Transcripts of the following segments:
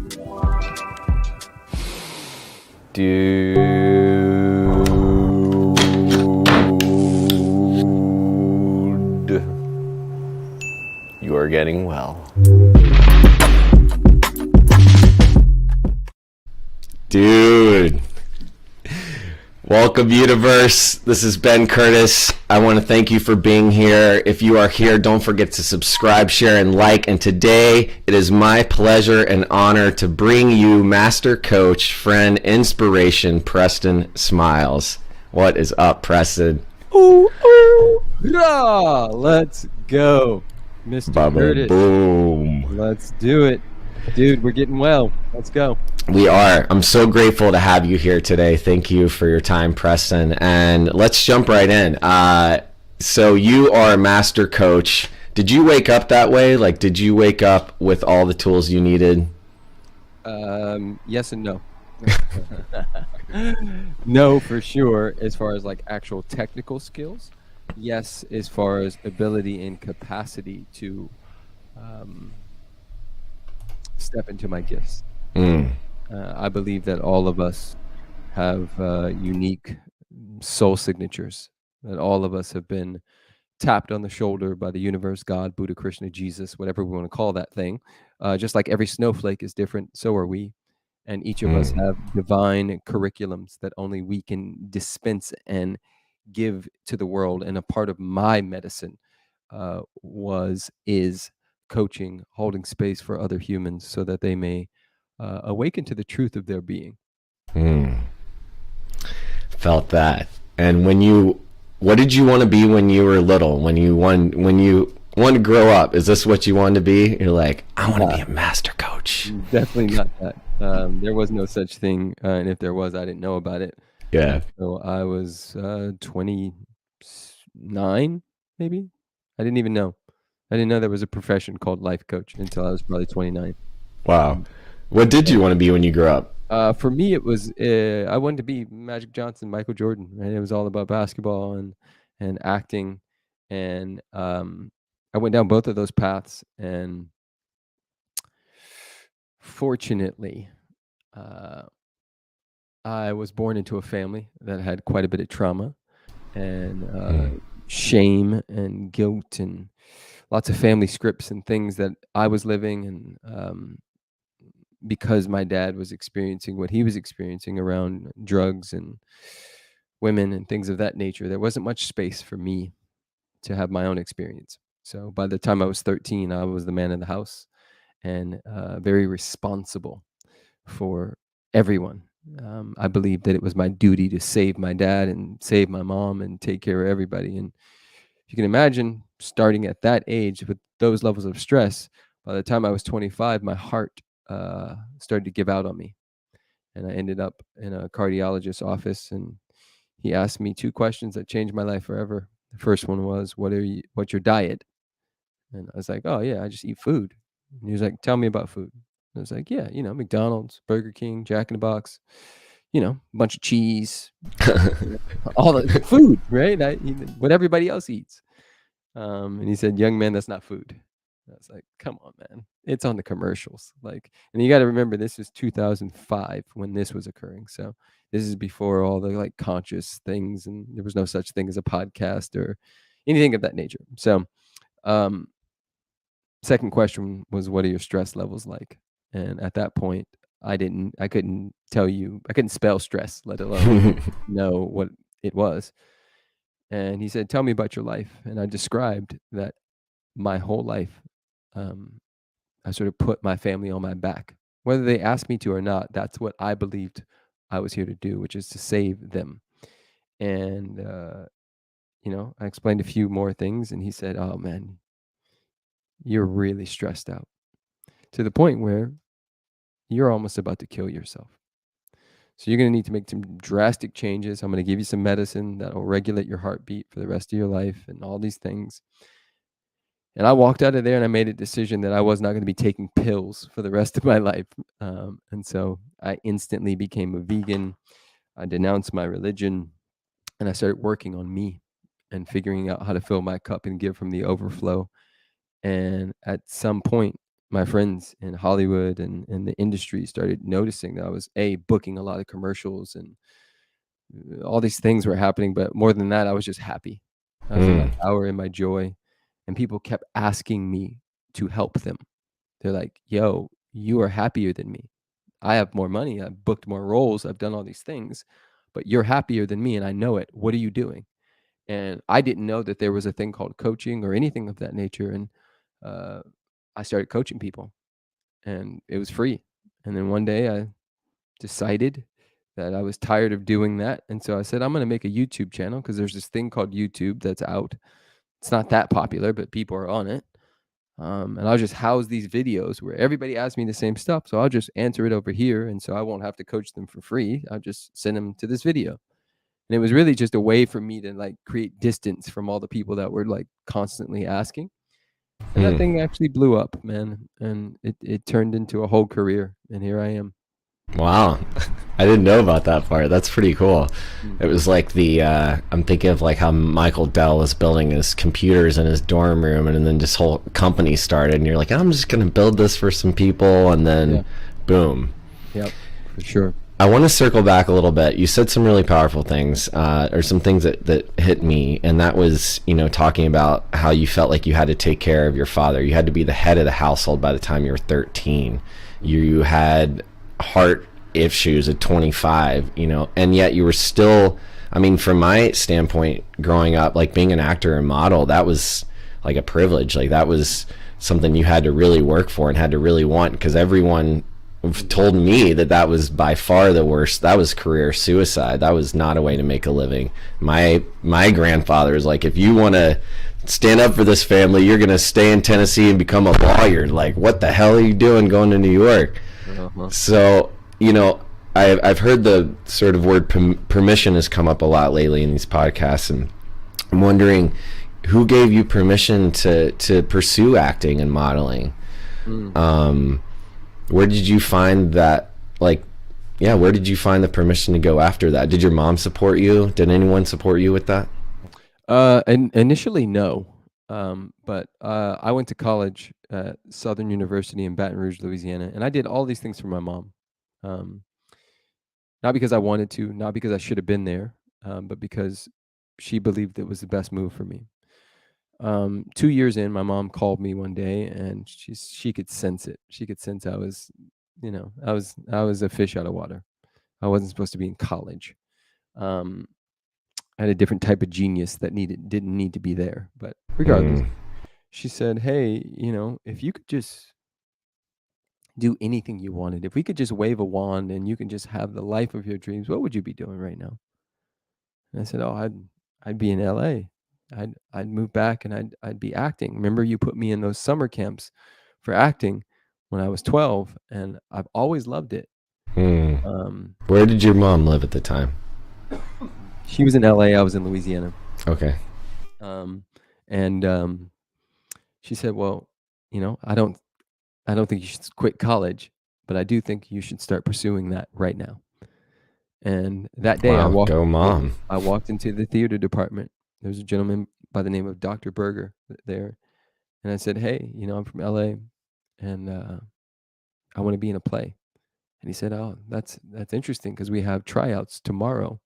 Dude, you are getting well. Dude, welcome universe. This is Ben Curtis. I want to thank you for being here. If you are here, don't forget to subscribe, share, and like. And today, it is my pleasure and honor to bring you master coach, friend, inspiration, Preston Smiles. What is up, Preston? Ooh, ooh. Yeah, let's go, Mr. Bubba Curtis. boom. Let's do it. Dude, we're getting well. Let's go. We are. I'm so grateful to have you here today. Thank you for your time, Preston. And let's jump right in. So you are a master coach. Did you wake up that way? Like, did you wake up with all the tools you needed? Yes and no. No, for sure, as far as like actual technical skills. Yes, as far as ability and capacity to step into my gifts. I believe that all of us have unique soul signatures, that all of us have been tapped on the shoulder by the universe, God, Buddha, Krishna, Jesus, whatever we want to call that thing. Just like every snowflake is different, so are we. And each of us have divine curriculums that only we can dispense and give to the world. And a part of my medicine is coaching, holding space for other humans so that they may awaken to the truth of their being. Felt that. And what did you want to be when you were little? When you wanted to grow up? Is this what you wanted to be? You're like, I want to be a master coach. Definitely not that. There was no such thing, and if there was, I didn't know about it. Yeah. So I was 29, maybe. I didn't even know. I didn't know there was a profession called life coach until I was probably 29. Wow. What did you want to be when you grew up? For me, it was I wanted to be Magic Johnson, Michael Jordan. Right? It was all about basketball and acting, and I went down both of those paths. And fortunately, I was born into a family that had quite a bit of trauma and shame and guilt and lots of family scripts and things that I was living. And because my dad was experiencing what he was experiencing around drugs and women and things of that nature, there wasn't much space for me to have my own experience. So by the time I was 13, I was the man in the house and very responsible for everyone. I believed that it was my duty to save my dad and save my mom and take care of everybody. And you can imagine starting at that age with those levels of stress, by the time I was 25, my heart started to give out on me. And I ended up in a cardiologist's office, and he asked me two questions that changed my life forever. The first one was, what's your diet? And I was like, oh yeah, I just eat food. And he was like, tell me about food. I was like, yeah, McDonald's, Burger King, Jack in the Box, a bunch of cheese, all the food, right? What everybody else eats. And he said, young man, that's not food. I was like, come on, man. It's on the commercials. And you got to remember, this is 2005 when this was occurring. So this is before all the conscious things, and there was no such thing as a podcast or anything of that nature. So second question was, what are your stress levels like? And at that point, I couldn't spell stress, let alone know what it was. And he said, tell me about your life. And I described that my whole life, I sort of put my family on my back. Whether they asked me to or not, that's what I believed I was here to do, which is to save them. And, I explained a few more things, and he said, oh man, you're really stressed out to the point where you're almost about to kill yourself. So you're going to need to make some drastic changes. I'm going to give you some medicine that will regulate your heartbeat for the rest of your life and all these things. And I walked out of there and I made a decision that I was not going to be taking pills for the rest of my life. And so I instantly became a vegan. I denounced my religion, and I started working on me and figuring out how to fill my cup and give from the overflow. And at some point, my friends in Hollywood and in the industry started noticing that I was booking a lot of commercials, and all these things were happening. But more than that, I was just happy. I was in my power, in my joy, and people kept asking me to help them. They're like, "Yo, you are happier than me. I have more money. I've booked more roles. I've done all these things, but you're happier than me, and I know it. What are you doing?" And I didn't know that there was a thing called coaching or anything of that nature. And uh, I started coaching people, and it was free. And then one day I decided that I was tired of doing that. And so I said, I'm going to make a YouTube channel, because there's this thing called YouTube that's out. It's not that popular, but people are on it. And I'll just house these videos where everybody asks me the same stuff. So I'll just answer it over here. And so I won't have to coach them for free. I'll just send them to this video. And it was really just a way for me to like create distance from all the people that were like constantly asking. And that thing actually blew up, man. And it turned into a whole career. And here I am. Wow. I didn't know about that part. That's pretty cool. It was like I'm thinking of like how Michael Dell was building his computers in his dorm room, and then this whole company started, and you're like, I'm just going to build this for some people, and then boom. Yep, for sure. I want to circle back a little bit. You said some really powerful things, or some things that hit me, and that was, talking about how you felt like you had to take care of your father. You had to be the head of the household by the time you were 13. You had heart issues at 25, and yet you were still, I mean, from my standpoint, growing up, like being an actor and model, that was like a privilege. Like that was something you had to really work for and had to really want, because everyone told me that was by far the worst. That was career suicide. That was not a way to make a living. My grandfather was like, if you want to stand up for this family, you're going to stay in Tennessee and become a lawyer. Like, what the hell are you doing going to New York? So, I've heard the sort of word permission has come up a lot lately in these podcasts, and I'm wondering who gave you permission to pursue acting and modeling? Where did you find that, where did you find the permission to go after that? Did your mom support you? Did anyone support you with that? Initially, no. But I went to college at Southern University in Baton Rouge, Louisiana, and I did all these things for my mom. Not because I wanted to, not because I should have been there, but because she believed it was the best move for me. 2 years in, my mom called me one day, and she could sense it. She could sense I was, I was a fish out of water. I wasn't supposed to be in college. I had a different type of genius that didn't need to be there. But regardless, she said, "Hey, if you could just do anything you wanted, if we could just wave a wand and you can just have the life of your dreams, what would you be doing right now?" And I said, "Oh, I'd be in LA. I'd move back and I'd be acting. Remember, you put me in those summer camps for acting when I was 12, and I've always loved it." Where did your mom live at the time? She was in LA. I was in Louisiana. Okay. And she said, "Well, I don't think you should quit college, but I do think you should start pursuing that right now." And that day, Wow, go mom. I walked into the theater department. There was a gentleman by the name of Dr. Berger there, and I said, "Hey, I'm from LA, and I want to be in a play." And he said, "Oh, that's interesting, because we have tryouts tomorrow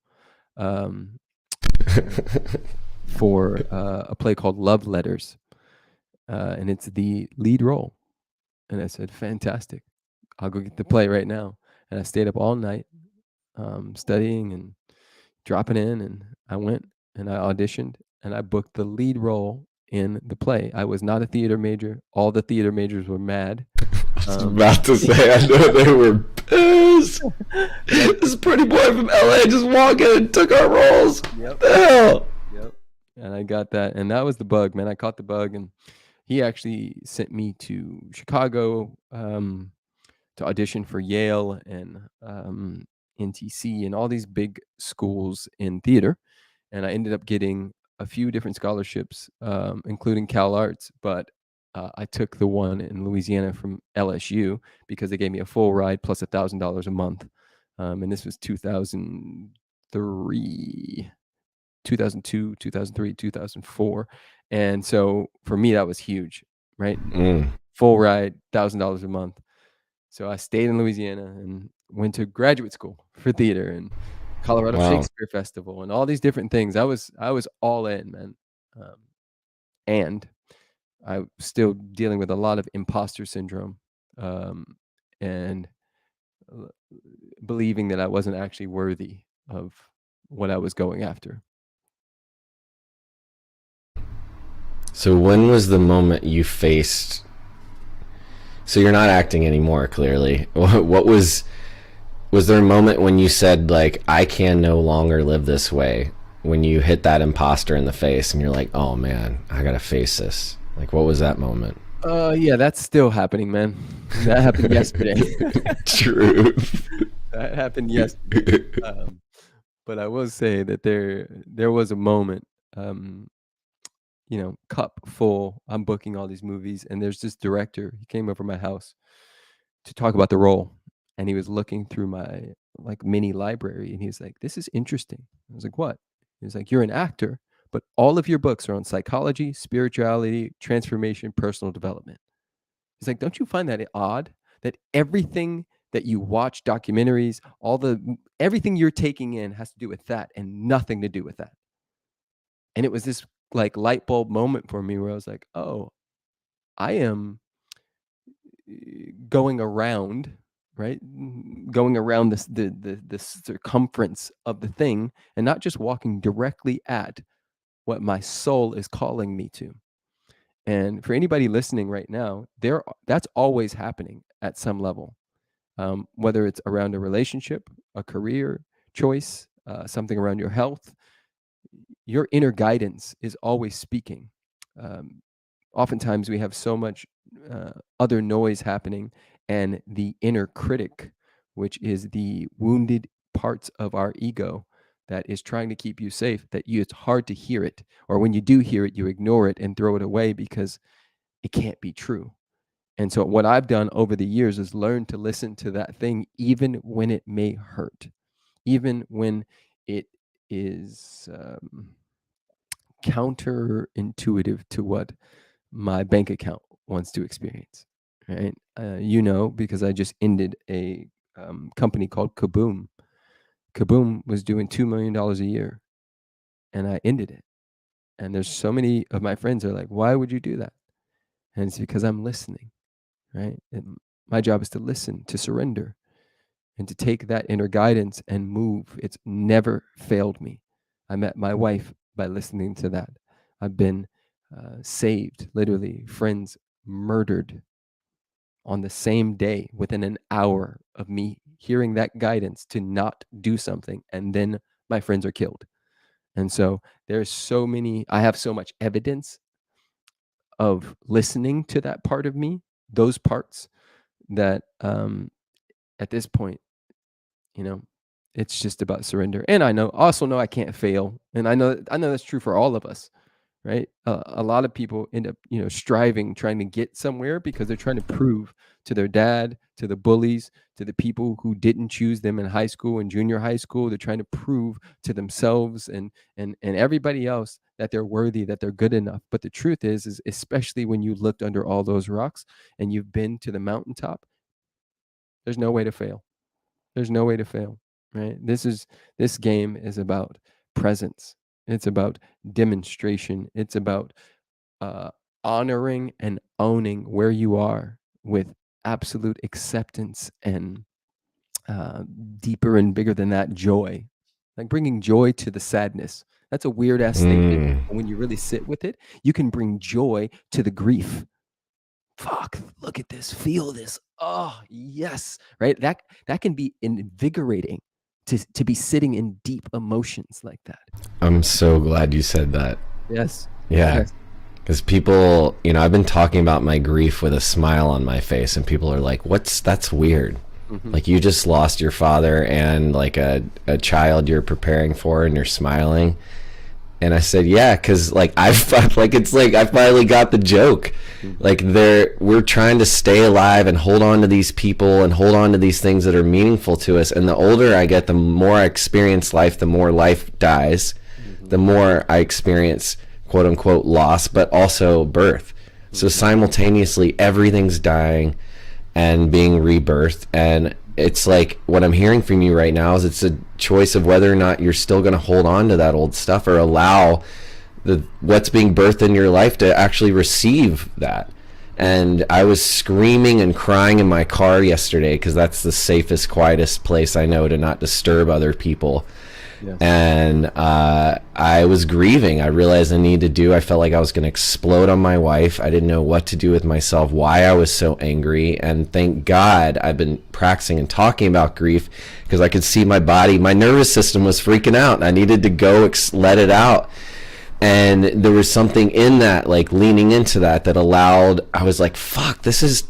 for a play called Love Letters, and it's the lead role." And I said, "Fantastic. I'll go get the play right now." And I stayed up all night studying and dropping in, and I went and I auditioned, and I booked the lead role in the play. I was not a theater major. All the theater majors were mad. I was about to say, I know they were pissed. This pretty boy from LA just walked in and took our roles. What the hell? Yep. And I got that, and that was the bug, man. I caught the bug, and he actually sent me to Chicago to audition for Yale and NTC and all these big schools in theater. And I ended up getting a few different scholarships, including Cal Arts, but I took the one in Louisiana from LSU because they gave me a full ride plus $1,000 a month. And this was 2003, 2002, 2003, 2004. And so for me, that was huge, right? full ride, $1,000 a month. So I stayed in Louisiana and went to graduate school for theater and Colorado Wow. Shakespeare Festival and all these different things. I was all in, man. And I was still dealing with a lot of imposter syndrome, and believing that I wasn't actually worthy of what I was going after. So when was the moment you faced? So you're not acting anymore, clearly. What was there a moment when you said, like, I can no longer live this way? When you hit that imposter in the face and you're like, oh man, I gotta face this. Like, what was that moment? Yeah, that's still happening, man. That happened yesterday. True. That happened yesterday. But I will say that there was a moment, cup full. I'm booking all these movies, and there's this director. He came over my house to talk about the role, and he was looking through my like mini library, and he's like, "This is interesting." I was like, "What?" He was like, "You're an actor, but all of your books are on psychology, spirituality, transformation, personal development." He's like, "Don't you find that odd that everything that you watch, documentaries, everything you're taking in has to do with that and nothing to do with that?" And it was this like light bulb moment for me where I was like, "Oh, I am going around, right? Going around the circumference of the thing and not just walking directly at what my soul is calling me to." And for anybody listening right now, that's always happening at some level, whether it's around a relationship, a career choice, something around your health. Your inner guidance is always speaking. Um, Oftentimes, we have so much other noise happening, and the inner critic, which is the wounded parts of our ego that is trying to keep you safe, it's hard to hear it, or when you do hear it, you ignore it and throw it away because it can't be true. And so what I've done over the years is learn to listen to that thing even when it may hurt, even when it is counterintuitive to what my bank account wants to experience, right? Because I just ended a company called Kaboom. Kaboom was doing $2 million a year, and I ended it. And there's so many of my friends are like, "Why would you do that?" And it's because I'm listening, right? And my job is to listen, to surrender, and to take that inner guidance and move. It's never failed me. I met my wife by listening to that. I've been saved, literally, friends murdered on the same day within an hour of me hearing that guidance to not do something, and then my friends are killed. And so I have so much evidence of listening to that part of me, those parts, that at this point, it's just about surrender. And also know I can't fail. And I know that's true for all of us, right? A lot of people end up, striving, trying to get somewhere because they're trying to prove to their dad, to the bullies, to the people who didn't choose them in high school and junior high school. They're trying to prove to themselves and everybody else that they're worthy, that they're good enough. But the truth is especially when you looked under all those rocks and you've been to the mountaintop, there's no way to fail. There's no way to fail, right? This game is about presence. It's about demonstration. It's about honoring and owning where you are with absolute acceptance and deeper and bigger than that joy. Like bringing joy to the sadness. That's a weird ass statement. But when you really sit with it, you can bring joy to the grief. Fuck, look at this, feel this. Oh, yes. Right? That can be invigorating to be sitting in deep emotions like that. I'm so glad you said that. Yes. Yeah. Yes. Because people, I've been talking about my grief with a smile on my face, and people are like, that's weird. Mm-hmm. Like, you just lost your father and like a child you're preparing for, and you're smiling. And I said, yeah, because like I finally got the joke. Like we're trying to stay alive and hold on to these people and hold on to these things that are meaningful to us. And the older I get, the more I experience life, the more life dies, the more I experience quote unquote loss, but also birth. So simultaneously, everything's dying and being rebirthed. And it's like what I'm hearing from you right now is it's a choice of whether or not you're still going to hold on to that old stuff or allow what's being birthed in your life to actually receive that. And I was screaming and crying in my car yesterday because that's the safest, quietest place I know to not disturb other people. Yes. And I was grieving. I realized I felt like I was going to explode on my wife. I didn't know what to do with myself, why I was so angry. And thank God I've been practicing and talking about grief because I could see my body, my nervous system was freaking out. I needed to go let it out. And there was something in that, like leaning into that allowed, I was like, fuck, this is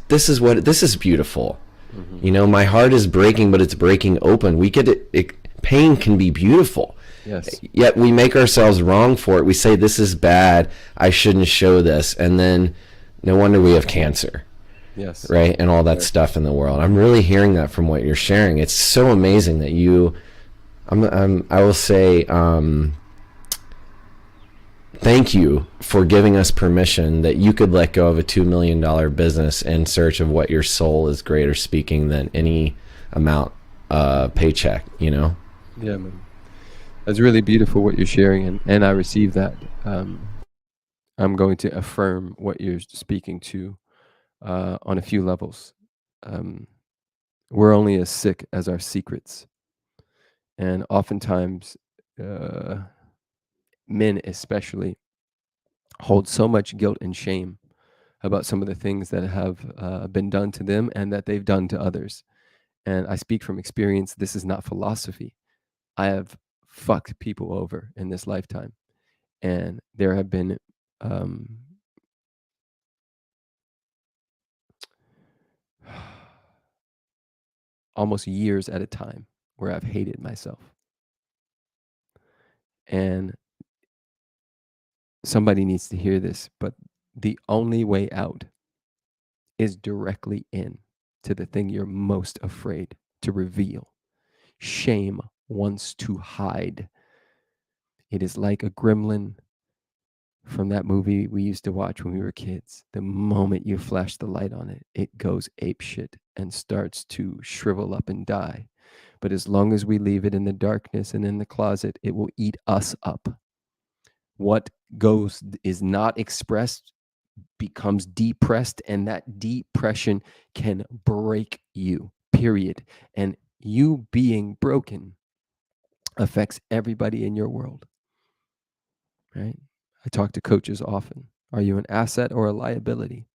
beautiful. Mm-hmm. You know, my heart is breaking, but it's breaking open. We get it. Pain can be beautiful. Yes. Yet we make ourselves wrong for it. We say, this is bad. I shouldn't show this. And then no wonder we have cancer. Yes. Right. And all that stuff in the world. I'm really hearing that from what you're sharing. It's so amazing that I will say, thank you for giving us permission that you could let go of a $2 million business in search of what your soul is greater speaking than any amount paycheck, you know? Yeah, man. That's really beautiful what you're sharing, and I receive that. I'm going to affirm what you're speaking to on a few levels. We're only as sick as our secrets. And oftentimes, men especially hold so much guilt and shame about some of the things that have been done to them and that they've done to others. And I speak from experience. This is not philosophy. I have fucked people over in this lifetime. And there have been almost years at a time where I've hated myself. And somebody needs to hear this, but the only way out is directly in to the thing you're most afraid to reveal. Shame wants to hide. It is like a gremlin from that movie we used to watch when we were kids. The moment you flash the light on it, it goes apeshit and starts to shrivel up and die. But as long as we leave it in the darkness and in the closet, it will eat us up. What is not expressed becomes depressed, and that depression can break you, period. And you being broken affects everybody in your world, right? I talk to coaches often. Are you an asset or a liability?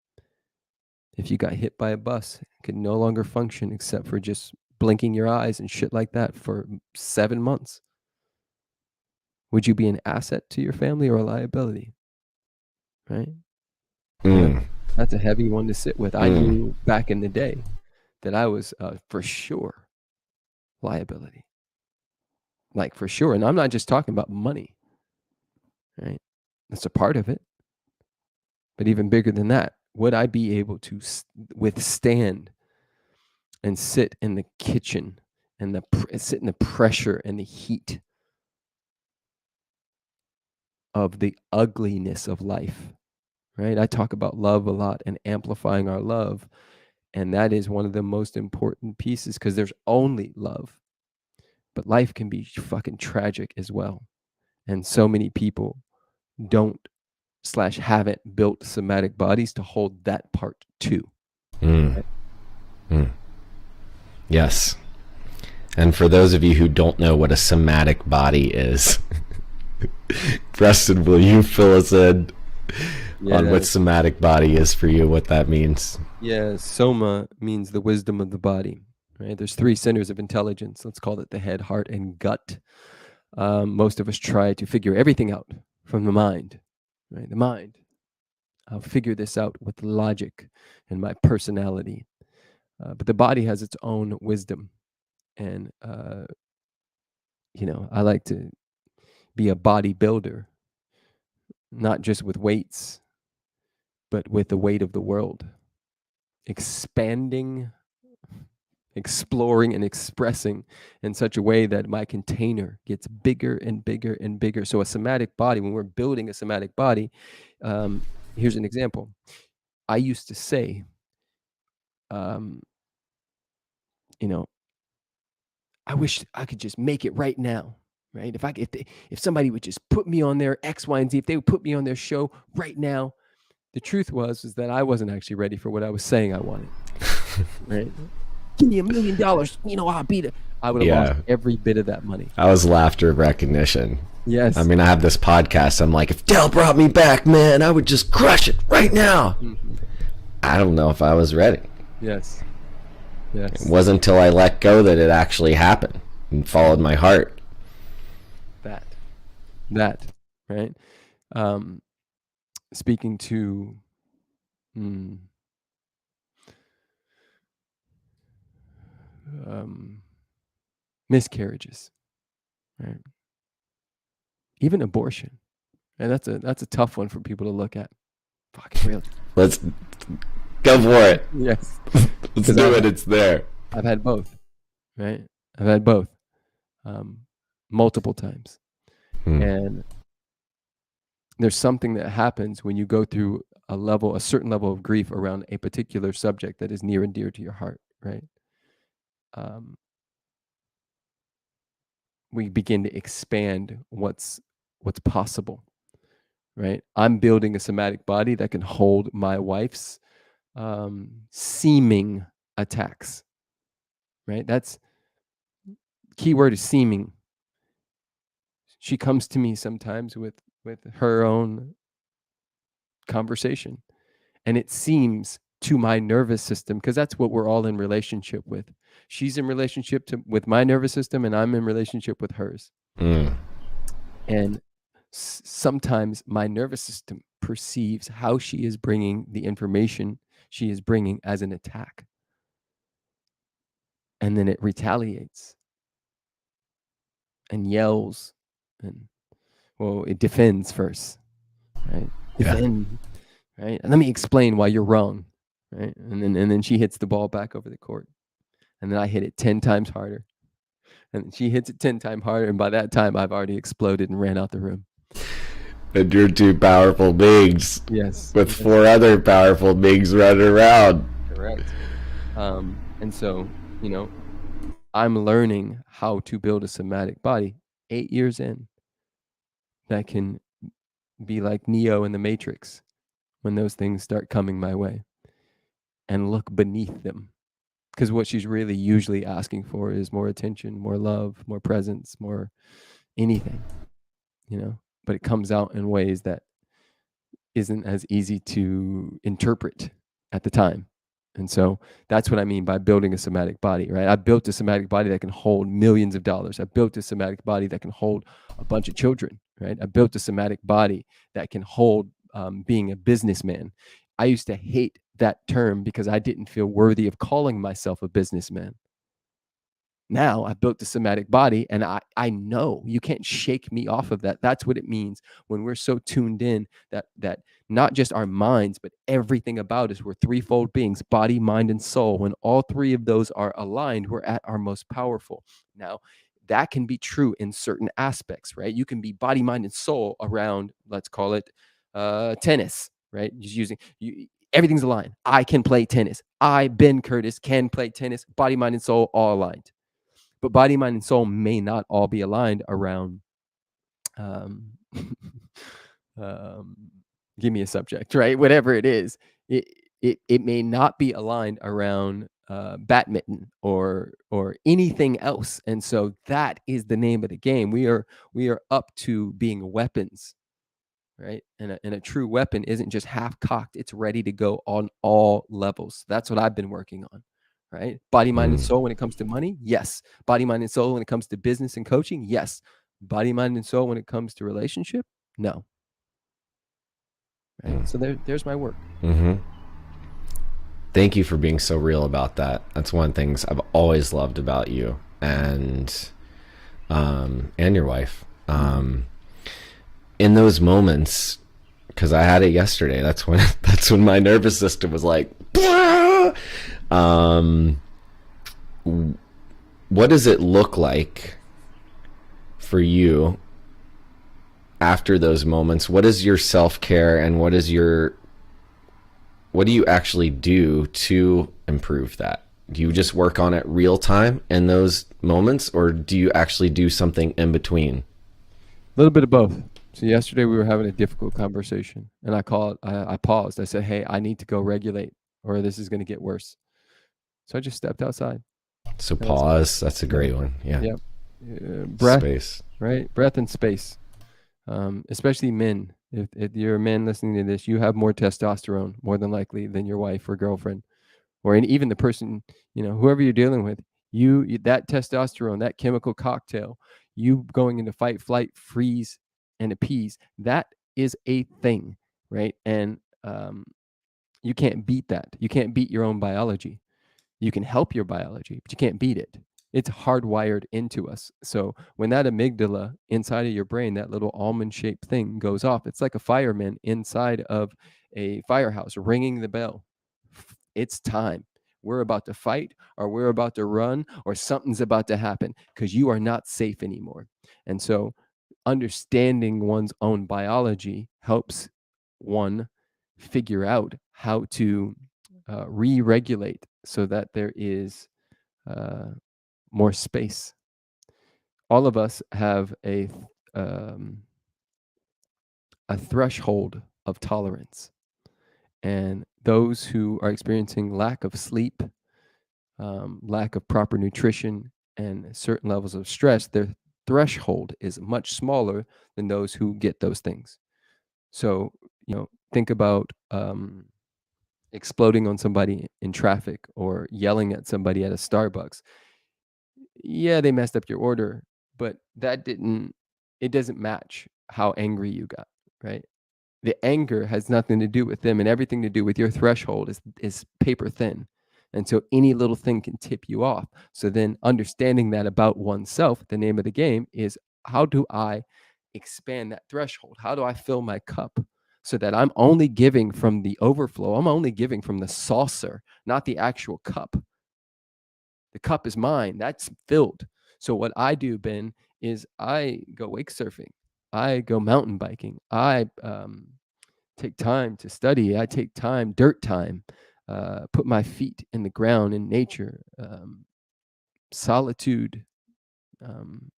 If you got hit by a bus, could no longer function except for just blinking your eyes and shit like that for 7 months, would you be an asset to your family or a liability? Right? Yeah, that's a heavy one to sit with. I knew back in the day that I was for sure liability. Like for sure. And I'm not just talking about money, right? That's a part of it. But even bigger than that, would I be able to withstand and sit in the kitchen and sit in the pressure and the heat of the ugliness of life, right? I talk about love a lot and amplifying our love. And that is one of the most important pieces because there's only love. But life can be fucking tragic as well. And so many people haven't built somatic bodies to hold that part too. Right? Yes. And for those of you who don't know what a somatic body is, Preston, will you fill us in on what somatic body is for you, what that means? Yeah, soma means the wisdom of the body. Right? There's 3 centers of intelligence. Let's call it the head, heart, and gut. Most of us try to figure everything out from the mind. Right? The mind. I'll figure this out with logic and my personality. But the body has its own wisdom. And, I like to be a bodybuilder, not just with weights, but with the weight of the world. Expanding, exploring, and expressing in such a way that my container gets bigger and bigger and bigger. So a somatic body, when we're building a somatic body, here's an example. I used to say, um, you know, I wish I could just make it right now, right? If somebody would just put me on their X, Y, and Z, if they would put me on their show right now. The truth is that I wasn't actually ready for what I was saying I wanted. Right? Give me $1 million, I'll beat it. I would have lost every bit of that money. I was laughter recognition. Yes. I mean, I have this podcast. I'm like, if Dell brought me back, man, I would just crush it right now. Mm-hmm. I don't know if I was ready. Yes. It wasn't until I let go that it actually happened and followed my heart. That, right? Speaking to miscarriages, right? Even abortion, and that's a tough one for people to look at. Fuck, really? Let's go for it. Yes. Let's do it. It's there. I've had both, right? I've had both, multiple times, and there's something that happens when you go through a certain level of grief around a particular subject that is near and dear to your heart, right? We begin to expand what's possible, right? I'm building a somatic body that can hold my wife's seeming attacks, right? That's key word is seeming. She comes to me sometimes with her own conversation, and it seems to my nervous system, because that's what we're all in relationship with. She's in relationship with my nervous system, and I'm in relationship with hers. And sometimes my nervous system perceives how she is bringing the information she is bringing as an attack, and then it retaliates and yells, and it defends first, right? Defend, right? And let me explain why you're wrong, right? And then she hits the ball back over the court, and then I hit it 10 times harder, and she hits it 10 times harder, and by that time I've already exploded and ran out the room. And you're two powerful beings. Yes. With 4 other powerful beings running around. Correct. And so, I'm learning how to build a somatic body 8 years in that can be like Neo in the Matrix when those things start coming my way, and look beneath them. Because what she's really usually asking for is more attention, more love, more presence, more anything, but it comes out in ways that isn't as easy to interpret at the time. And so that's what I mean by building a somatic body, right? I built a somatic body that can hold millions of dollars. I built a somatic body that can hold a bunch of children, right? I built a somatic body that can hold being a businessman. I used to hate that term because I didn't feel worthy of calling myself a businessman. Now I built the somatic body, and I know you can't shake me off of that. That's what it means when we're so tuned in that not just our minds, but everything about us, we're threefold beings, body, mind, and soul. When all 3 of those are aligned, we're at our most powerful. Now, that can be true in certain aspects, right? You can be body, mind, and soul around, let's call it tennis, right? Just everything's aligned. I can play tennis. Ben Curtis, can play tennis. Body, mind, and soul all aligned. But body, mind, and soul may not all be aligned around, give me a subject, right? Whatever it is, it may not be aligned around badminton or anything else. And so that is the name of the game. We are up to being weapons, right? And a true weapon isn't just half cocked; it's ready to go on all levels. That's what I've been working on. Right? Body, mind, and soul when it comes to money, yes. Body, mind, and soul when it comes to business and coaching, yes. Body, mind, and soul when it comes to relationship, no. Right? So there's my work. Thank you for being so real about that. That's one of the things I've always loved about you and your wife. In those moments, because I had it yesterday, that's when my nervous system was like, what does it look like for you after those moments? What is your self-care, and what is your what do you actually do to improve that? Do you just work on it real time in those moments, or do you actually do something in between? A little bit of both. So yesterday we were having a difficult conversation, and I paused. I said, "Hey, I need to go regulate, or this is going to get worse." So I just stepped outside. So And that's pause. That's a yeah, great one. Yeah. yeah. Breath, Space. right? Breath and space. Especially men. If you're a man listening to this, you have more testosterone, more than likely, than your wife or girlfriend, or even the person, whoever you're dealing with. That testosterone, that chemical cocktail, you going into fight, flight, freeze, and appease. That is a thing, right? And you can't beat that. You can't beat your own biology. You can help your biology, but you can't beat it. It's hardwired into us. So when that amygdala inside of your brain, that little almond shaped thing goes off, it's like a fireman inside of a firehouse ringing the bell. It's time. We're about to fight, or we're about to run, or something's about to happen, because you are not safe anymore. And so understanding one's own biology helps one figure out how to re-regulate so that there is uh, more space. All of us have um, a threshold of tolerance, and those who are experiencing lack of sleep, lack of proper nutrition, and certain levels of stress, their threshold is much smaller than those who get those things. So, think about exploding on somebody in traffic or yelling at somebody at a Starbucks. Yeah, they messed up your order, but it doesn't match how angry you got, right? The anger has nothing to do with them and everything to do with your threshold is paper thin. And so any little thing can tip you off. So then understanding that about oneself, the name of the game is, how do I expand that threshold? How do I fill my cup so that I'm only giving from the overflow? I'm only giving from the saucer, not the actual cup. The cup is mine. That's filled. So what I do, Ben, is I go wake surfing. I go mountain biking. I take time to study. I take time, dirt time, put my feet in the ground in nature, solitude. Um,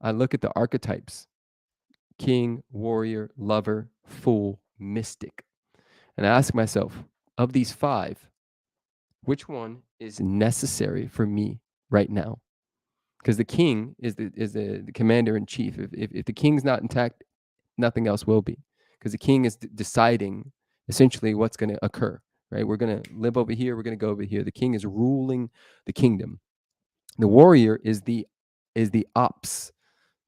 I look at the archetypes: king, warrior, lover, fool, mystic. And I ask myself, of these five, which one is necessary for me right now? Because the king is the commander in chief. If the king's not intact, nothing else will be, because the king is deciding essentially what's going to occur. Right? We're going to live over here. We're going to go over here. The king is ruling the kingdom. The warrior is the ops,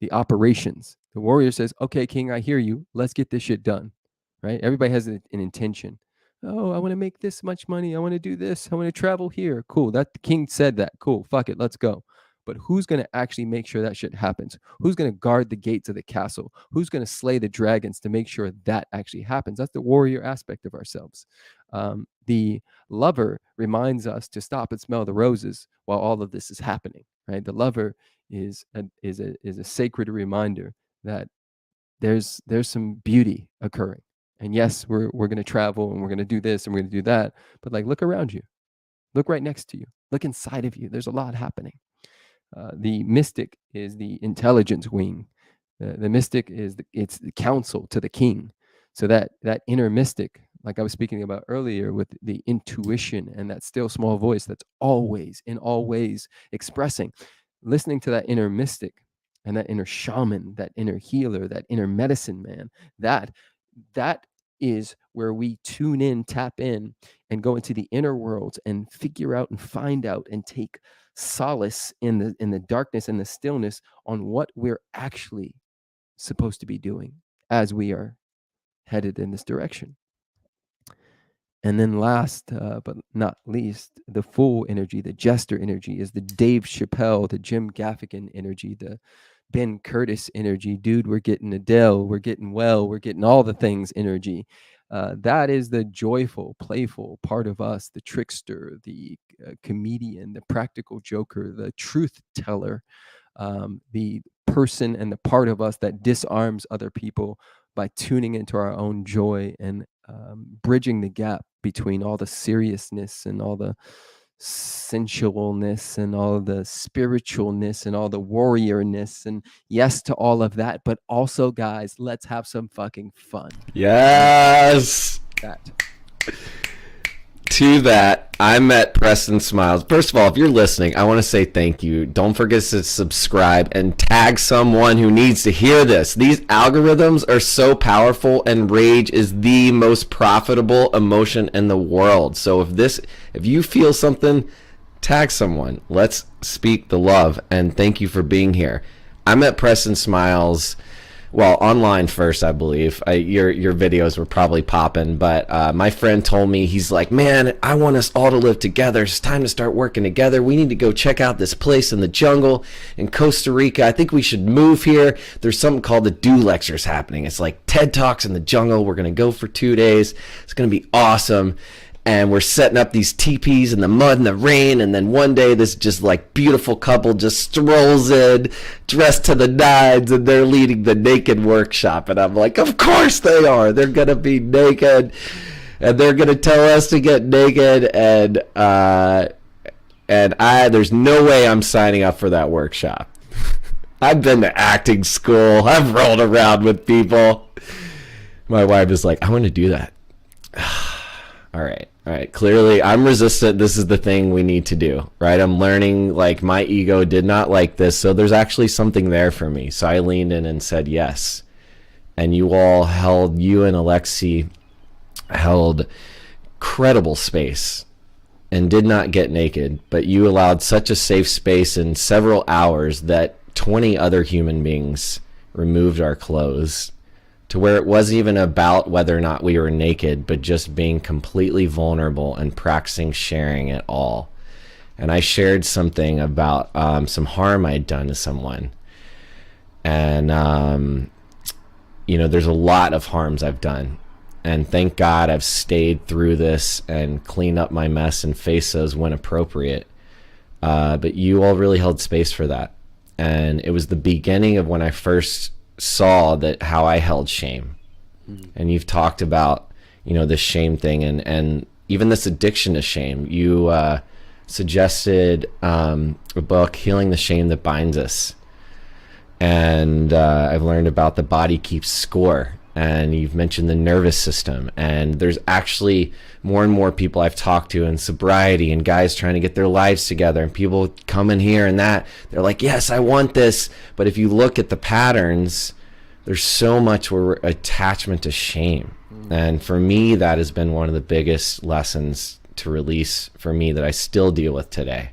the operations. The warrior says, "Okay, king, I hear you. Let's get this shit done." Right? Everybody has an intention. Oh, I want to make this much money. I want to do this. I want to travel here. Cool. That the king said that. Cool. Fuck it. Let's go. But who's going to actually make sure that shit happens? Who's going to guard the gates of the castle? Who's going to slay the dragons to make sure that actually happens? That's the warrior aspect of ourselves. The lover reminds us to stop and smell the roses while all of this is happening. Right? The lover is a sacred reminder that there's some beauty occurring. And yes, we're going to travel and we're going to do this and we're going to do that. But like, look around you, look right next to you, look inside of you. There's a lot happening. The mystic is the intelligence wing. The mystic is it's the counsel to the king. So that inner mystic, like I was speaking about earlier, with the intuition and that still small voice that's always in all ways expressing, listening to that inner mystic and that inner shaman, that inner healer, that inner medicine man, that is where we tune in, tap in, and go into the inner worlds and figure out and find out and take solace in the darkness and the stillness on what we're actually supposed to be doing as we are headed in this direction. And then last but not least, the full energy, the jester energy, is the Dave Chappelle, the Jim Gaffigan energy, the Ben Curtis energy. Dude, we're getting a Dell, we're getting we're getting all the things energy. That is the joyful, playful part of us, the trickster, the comedian, the practical joker, the truth teller, the person and the part of us that disarms other people by tuning into our own joy and bridging the gap between all the seriousness and all the sensualness and all the spiritualness and all the warriorness, and yes to all of that, but also, guys, let's have some fucking fun. Yes. To that, I met Preston Smiles. First of all, if you're listening, I want to say thank you. Don't forget to subscribe and tag someone who needs to hear this. These algorithms are so powerful, and rage is the most profitable emotion in the world. So if you feel something, tag someone. Let's speak the love, and thank you for being here. I met Preston Smiles, well, online first, I believe. Your videos were probably popping, but my friend told me, he's like, man, I want us all to live together. It's time to start working together. We need to go check out this place in the jungle in Costa Rica. I think we should move here. There's something called the Do Lectures happening. It's like TED Talks in the jungle. We're going to go for 2 days. It's going to be awesome. And we're setting up these teepees in the mud and the rain. And then one day, this just like beautiful couple just strolls in, dressed to the nines, and they're leading the naked workshop. And I'm like, of course they are. They're going to be naked, and they're going to tell us to get naked. And there's no way I'm signing up for that workshop. I've been to acting school. I've rolled around with people. My wife is like, I want to do that. All right. Clearly, I'm resistant. This is the thing we need to do, right? I'm learning, like, my ego did not like this, so there's actually something there for me. So I leaned in and said yes. And you and Alexi held credible space and did not get naked, but you allowed such a safe space in several hours that 20 other human beings removed our clothes, to where it wasn't even about whether or not we were naked, but just being completely vulnerable and practicing sharing it all. And I shared something about some harm I'd done to someone. And, there's a lot of harms I've done. And thank God I've stayed through this and cleaned up my mess and faced those when appropriate. But you all really held space for that. And it was the beginning of when I first saw that how I held shame. And you've talked about this shame thing and even this addiction to shame. You suggested a book, Healing the Shame That Binds Us, and I've learned about the body keeps score, and you've mentioned the nervous system. And there's actually more and more people I've talked to in sobriety, and guys trying to get their lives together, and people come in here and that they're like, yes, I want this. But if you look at the patterns, there's so much attachment to shame. And for me, that has been one of the biggest lessons to release for me that I still deal with today.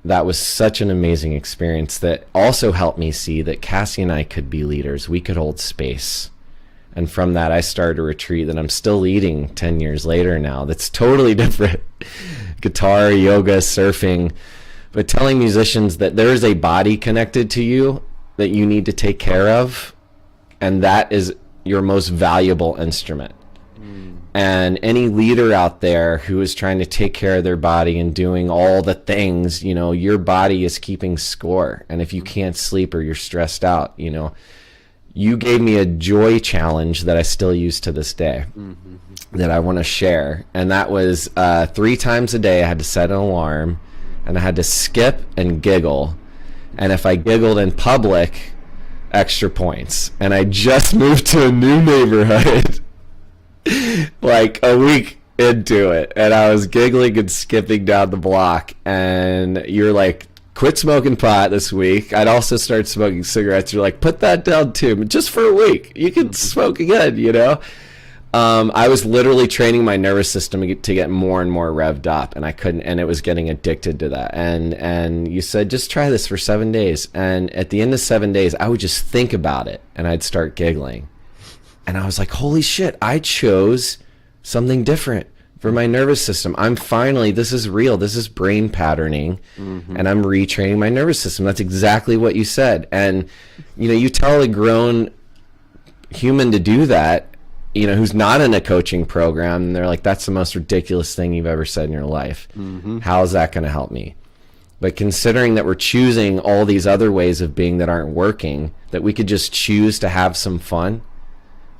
That was such an amazing experience that also helped me see that Cassie and I could be leaders. We could hold space. And from that, I started a retreat that I'm still leading 10 years later now. That's totally different. Guitar, yoga, surfing. But telling musicians that there is a body connected to you that you need to take care of. And that is your most valuable instrument. And any leader out there who is trying to take care of their body and doing all the things, your body is keeping score. And if you can't sleep or you're stressed out, you gave me a joy challenge that I still use to this day, that I want to share. And that was 3 times a day I had to set an alarm, and I had to skip and giggle. And if I giggled in public, extra points. And I just moved to a new neighborhood like a week into it, and I was giggling and skipping down the block, and you're like, quit smoking pot this week. I'd also start smoking cigarettes. You're like, put that down too, just for a week. You can smoke again, I was literally training my nervous system to get more and more revved up, and I couldn't, and it was getting addicted to that. And you said, just try this for 7 days. And at the end of 7 days, I would just think about it, and I'd start giggling. And I was like, holy shit, I chose something different for my nervous system. This is real. This is brain patterning, and I'm retraining my nervous system. That's exactly what you said. And, you tell a grown human to do that, who's not in a coaching program, and they're like, that's the most ridiculous thing you've ever said in your life. How is that going to help me? But considering that we're choosing all these other ways of being that aren't working, that we could just choose to have some fun,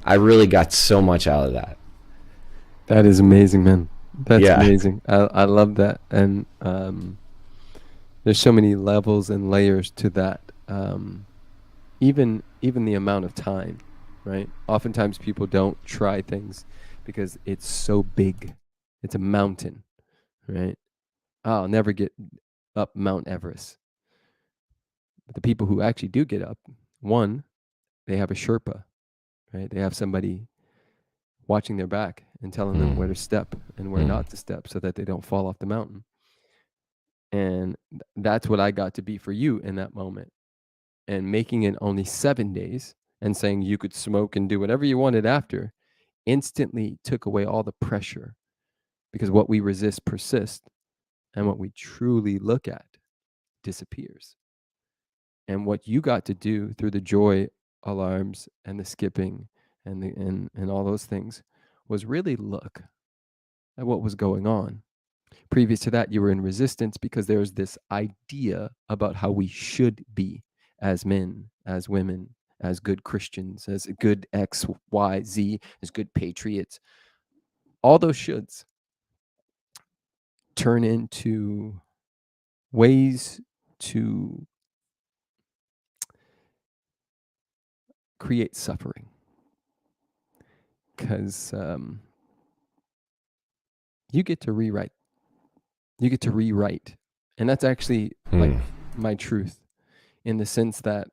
I really got so much out of that. That is amazing, man. That's Yeah. amazing. I love that. And there's so many levels and layers to that. Even the amount of time, right? Oftentimes people don't try things because it's so big. It's a mountain, right? I'll never get up Mount Everest. But the people who actually do get up, one, they have a Sherpa, right? They have somebody watching their back and telling them where to step and where not to step so that they don't fall off the mountain. And that's what I got to be for you in that moment. And making it only 7 days and saying you could smoke and do whatever you wanted after instantly took away all the pressure, because what we resist persists and what we truly look at disappears. And what you got to do through the joy alarms and the skipping and all those things was really look at what was going on. Previous to that, you were in resistance because there was this idea about how we should be as men, as women, as good Christians, as good X, Y, Z, as good patriots. All those shoulds turn into ways to create suffering, because you get to rewrite. You get to rewrite. And that's actually like my truth, in the sense that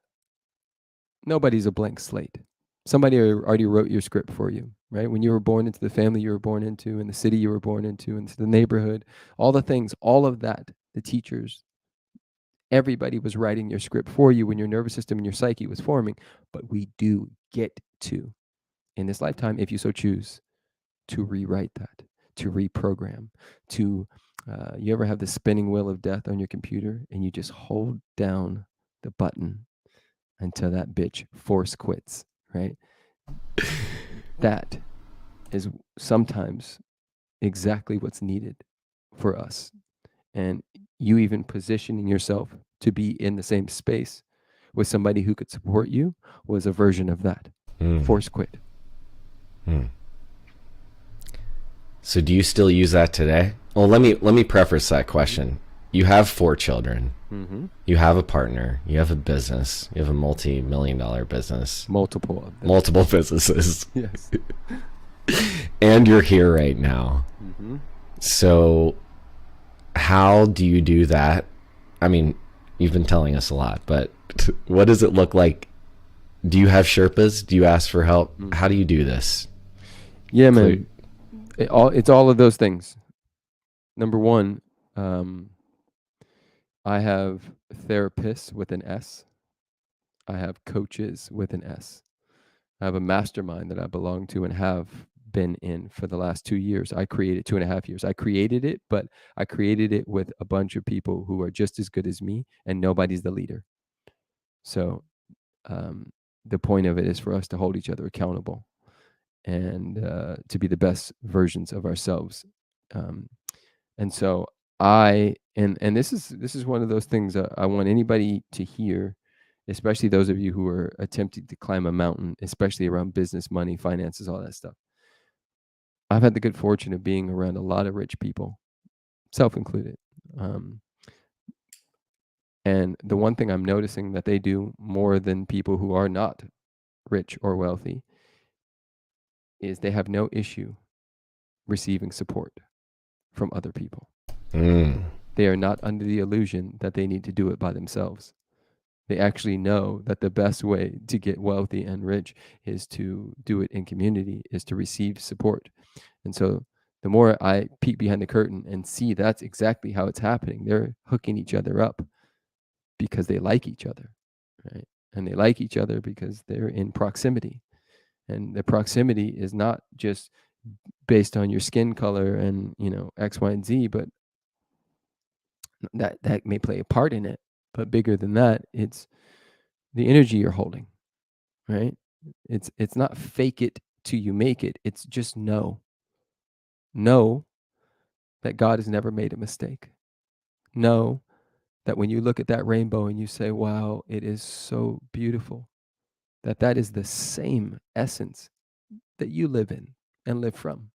nobody's a blank slate. Somebody already wrote your script for you, right? When you were born into the family you were born into, in the city you were born into, into the neighborhood, all the things, all of that, the teachers, everybody was writing your script for you when your nervous system and your psyche was forming. But we do get to, in this lifetime, if you so choose, to rewrite that, to reprogram, to you ever have the spinning wheel of death on your computer and you just hold down the button until that bitch force quits, right? That is sometimes exactly what's needed for us. And you even positioning yourself to be in the same space with somebody who could support you was a version of that. Force quit. So do you still use that today? Well, let me preface that question. You have 4 children. You have a partner. You have a business. You have a multi-million-dollar business. Multiple of them. Multiple businesses. Yes. And you're here right now. So how do you do that? I mean, you've been telling us a lot, but what does it look like? Do you have Sherpas? Do you ask for help? How do you do this? Yeah, man. It's all of those things. Number one, I have therapists with an S. I have coaches with an S. I have a mastermind that I belong to and have been in for the last 2 years. I created 2.5 years. I created it, but I created it with a bunch of people who are just as good as me, and nobody's the leader. So the point of it is for us to hold each other accountable and to be the best versions of ourselves. And so and this is one of those things I want anybody to hear, especially those of you who are attempting to climb a mountain, especially around business, money, finances, all that stuff. I've had the good fortune of being around a lot of rich people, self included. And the one thing I'm noticing that they do more than people who are not rich or wealthy is they have no issue receiving support from other people. They are not under the illusion that they need to do it by themselves. They actually know that the best way to get wealthy and rich is to do it in community, is to receive support. And so the more I peek behind the curtain and see that's exactly how it's happening, they're hooking each other up because they like each other, right? And they like each other because they're in proximity. And the proximity is not just based on your skin color and, X, Y, and Z, but that may play a part in it. But bigger than that, it's the energy you're holding, right? It's not fake it till you make it. It's just know that God has never made a mistake. Know that when you look at that rainbow and you say, wow, it is so beautiful, that is the same essence that you live in and live from.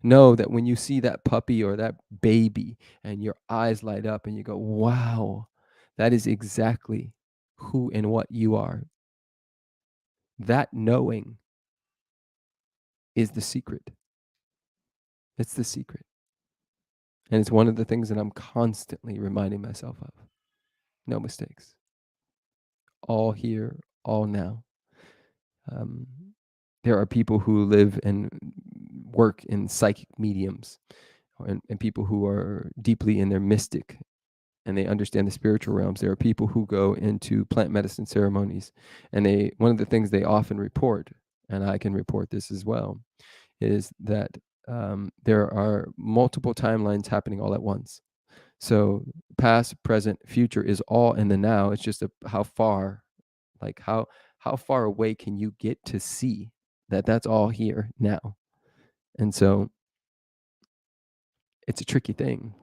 Know that when you see that puppy or that baby and your eyes light up and you go, wow, that is exactly who and what you are. That knowing is the secret. It's the secret. And it's one of the things that I'm constantly reminding myself of. No mistakes. All here, all now. There are people who live and work in psychic mediums and people who are deeply in their mystic and they understand the spiritual realms. There are people who go into plant medicine ceremonies and one of the things they often report, and I can report this as well, is that there are multiple timelines happening all at once. So past, present, future is all in the now. It's just how far away can you get to see that that's all here now? And so it's a tricky thing,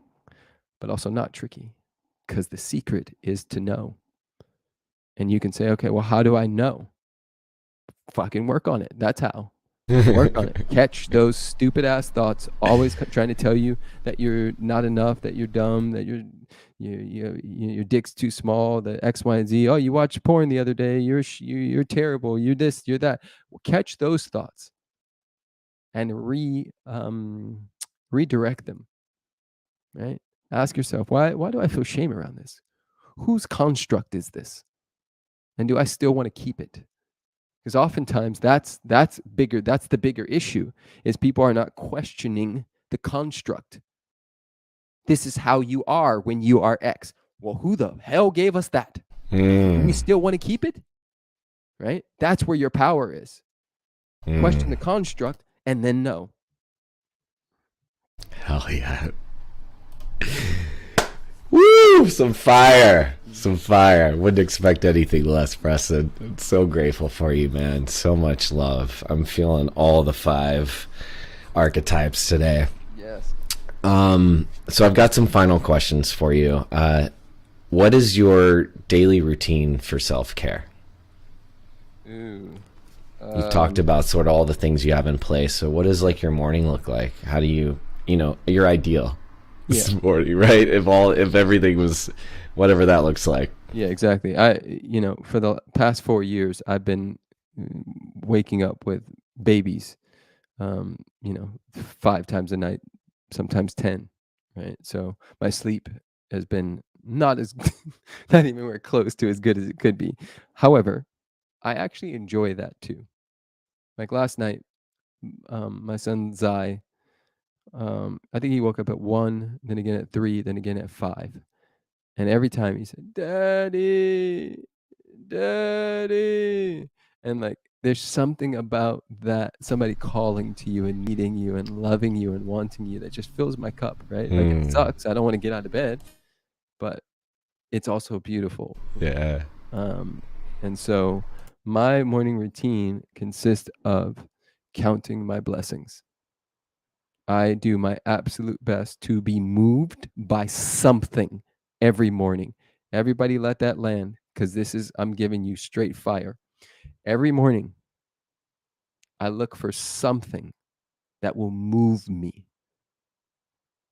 but also not tricky, because the secret is to know. And you can say, okay, well, how do I know? Fucking work on it. That's how. Work on it. Catch those stupid ass thoughts, always trying to tell you that you're not enough, that you're dumb, that your dick's too small, the X, Y, and Z. Oh, you watched porn the other day. You're terrible. You're this, you're that. Well, catch those thoughts and redirect them. Right? Ask yourself, why do I feel shame around this? Whose construct is this? And do I still want to keep it? Because oftentimes that's bigger. That's the bigger issue, is people are not questioning the construct. This is how you are when you are X. Well, who the hell gave us that? Do we still want to keep it? Right? That's where your power is. Question the construct and then know. Hell yeah. Woo! Some fire. Some fire. Wouldn't expect anything less, Preston. I'm so grateful for you, man. So much love. I'm feeling all the 5 archetypes today. Yes. So I've got some final questions for you. What is your daily routine for self-care? You've talked about sort of all the things you have in place. So what does like your morning look like? How do you your ideal this morning, right? If everything was whatever that looks like. Yeah, exactly. For the past 4 years, I've been waking up with babies, 5 times a night, sometimes 10, right? So my sleep has been not even where close to as good as it could be. However, I actually enjoy that too. Like last night, my son Zai, I think he woke up at 1, then again at 3, then again at 5. And every time he said, "Daddy, Daddy." And like, there's something about that, somebody calling to you and needing you and loving you and wanting you, that just fills my cup, right? Like, it sucks. I don't want to get out of bed, but it's also beautiful. Yeah. And so my morning routine consists of counting my blessings. I do my absolute best to be moved by something every morning. Everybody let that land, because I'm giving you straight fire. Every morning, I look for something that will move me.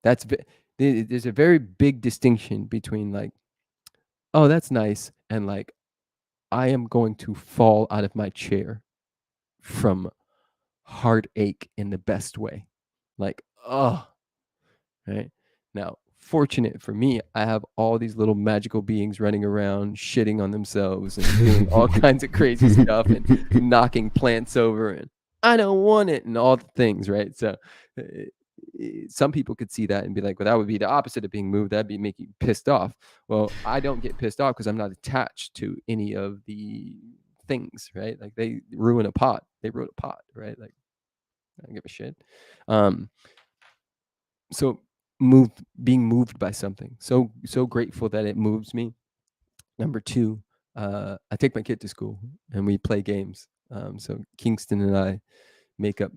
There's a very big distinction between like, oh, that's nice, and like, I am going to fall out of my chair from heartache in the best way. Like, oh, right? Now, fortunate for me, I have all these little magical beings running around, shitting on themselves and doing all kinds of crazy stuff and knocking plants over and I don't want it and all the things, right? So some people could see that and be like, well, that would be the opposite of being moved. That'd be making you pissed off. Well, I don't get pissed off because I'm not attached to any of the things, right? Like they ruin a pot. They ruin a pot, right? Like, I don't give a shit. So being moved by something. So grateful that it moves me. Number 2, I take my kid to school and we play games. So Kingston and I make up.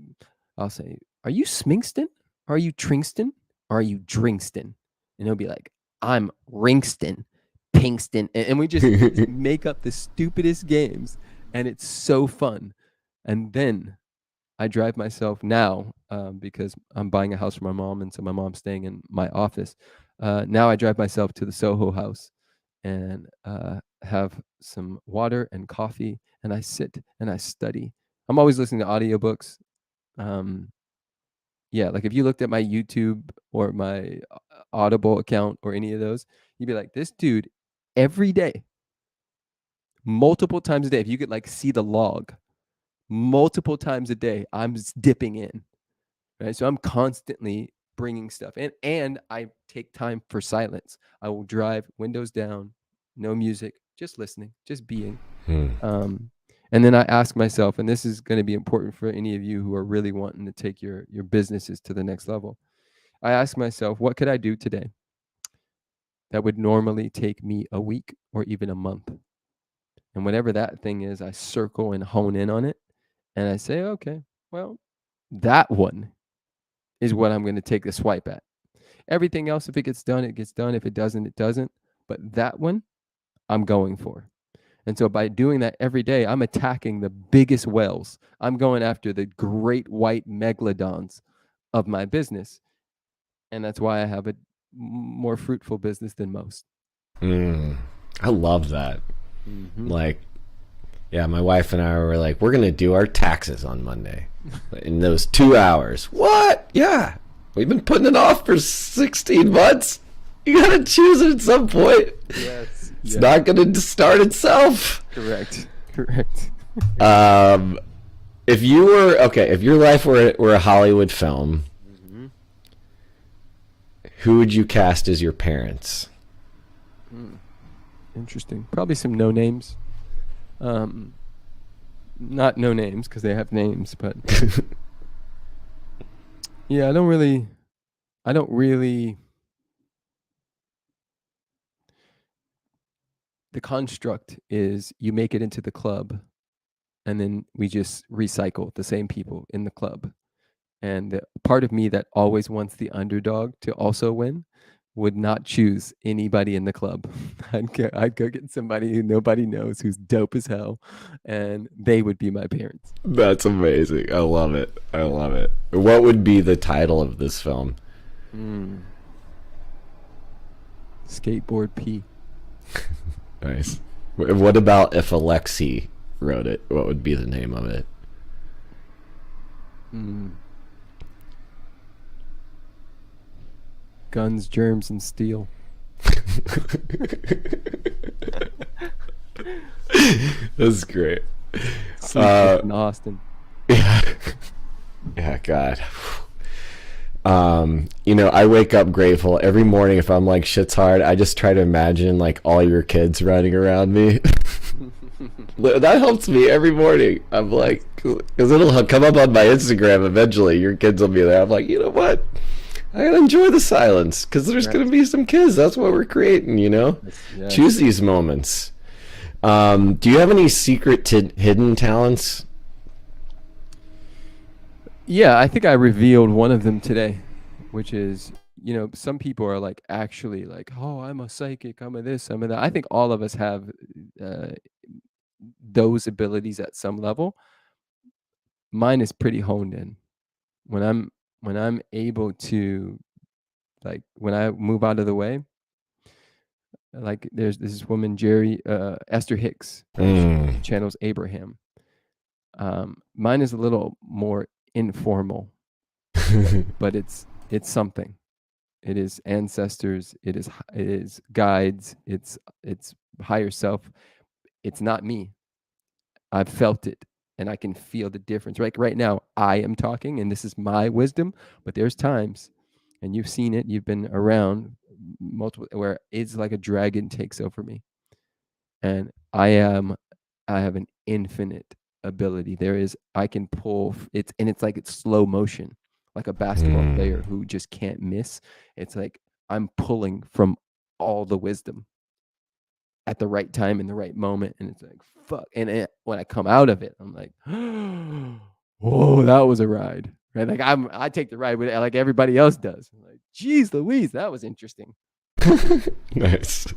I'll say, "Are you Sminkston? Are you Trinkston? Are you Drinkston?" And he'll be like, "I'm Rinkston, Pinkston," and we just make up the stupidest games, and it's so fun. And then I drive myself now because I'm buying a house for my mom, and so my mom's staying in my office. Now I drive myself to the Soho House and have some water and coffee, and I sit and I study. I'm always listening to audiobooks. Um, yeah, like if you looked at my YouTube or my Audible account or any of those, you'd be like, this dude every day, multiple times a day, if you could like see the log, multiple times a day, I'm just dipping in, right? So I'm constantly bringing stuff in, and I take time for silence. I will drive windows down, no music, just listening, just being. And then I ask myself, and this is going to be important for any of you who are really wanting to take your businesses to the next level. I ask myself, what could I do today that would normally take me a week or even a month? And whatever that thing is, I circle and hone in on it. And I say, okay, well, that one is what I'm going to take a swipe at. Everything else, if it gets done, it gets done. If it doesn't, it doesn't. But that one, I'm going for. And so by doing that every day, I'm attacking the biggest whales. I'm going after the great white megalodons of my business. And that's why I have a more fruitful business than most. I love that. Like, yeah, my wife and I were like, we're going to do our taxes on Monday in those 2 hours. What? Yeah. We've been putting it off for 16 months. You got to choose it at some point. Yes. It's not going to start itself. Correct. If you were, if your life were a Hollywood film, who would you cast as your parents? Interesting. Probably some no names. Not no names because they have names, but yeah, I don't really. The construct is you make it into the club, and then we just recycle the same people in the club. And the part of me that always wants the underdog to also win would not choose anybody in the club. I'd go get somebody who nobody knows, who's dope as hell, and they would be my parents. That's amazing. I love it. What would be the title of this film? Skateboard P. Nice. What about if Alexi wrote it? What would be the name of it? Guns, Germs, and Steel. That's great. In Austin. Yeah, God. I wake up grateful every morning. If I'm like shit's hard, I just try to imagine like all your kids running around me. That helps me every morning. I'm like, because it'll come up on my Instagram eventually. Your kids will be there. I'm like, you know what? I gotta enjoy the silence because there's gonna be some kids. That's what we're creating, Yes. Choose these moments. Do you have any secret hidden talents? Yeah, I think I revealed one of them today, which is, some people are like actually like, oh, I'm a psychic, I'm a this, I'm a that. I think all of us have those abilities at some level. Mine is pretty honed in. When I'm able to, like, when I move out of the way, like there's this woman, Esther Hicks, she channels Abraham. Mine is a little more informal, but it's something. It is ancestors. It is guides. It's higher self. It's not me. I've felt it, and I can feel the difference. Right now, I am talking, and this is my wisdom. But there's times, and you've seen it. You've been around multiple where it's like a dragon takes over me, and I have an infinite ability. I can pull it's like it's slow motion, like a basketball player who just can't miss. It's like I'm pulling from all the wisdom at the right time in the right moment, and it's like fuck. And when I come out of it, I'm like, oh, that was a ride, right? Like I take the ride with it like everybody else does. I'm like, geez, Louise, that was interesting. Nice.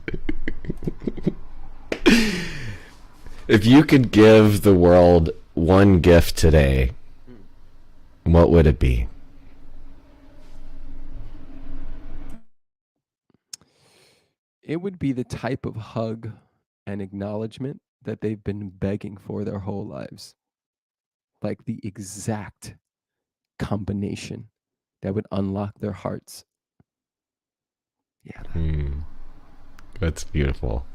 If you could give the world one gift today, what would it be? It would be the type of hug and acknowledgement that they've been begging for their whole lives. Like the exact combination that would unlock their hearts. Yeah. That's beautiful.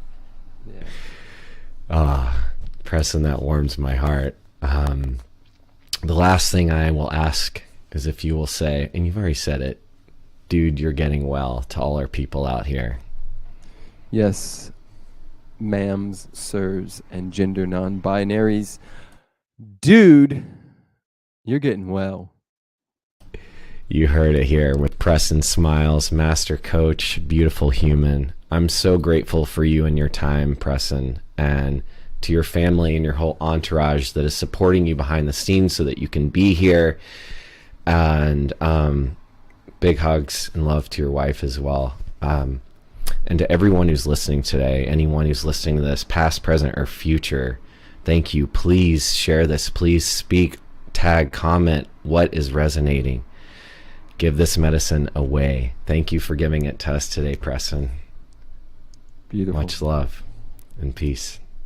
Yeah. Preston, that warms my heart. The last thing I will ask is if you will say, and you've already said it, dude, you're getting well, to all our people out here. Yes, ma'ams, sirs, and gender non-binaries. Dude, you're getting well. You heard it here with Preston Smiles, master coach, beautiful human. I'm so grateful for you and your time, Preston, and to your family and your whole entourage that is supporting you behind the scenes so that you can be here. And big hugs and love to your wife as well. And to everyone who's listening today, anyone who's listening to this, past, present, or future, thank you. Please share this. Please speak, tag, comment what is resonating. Give this medicine away. Thank you for giving it to us today, Preston. Beautiful. Much love and peace.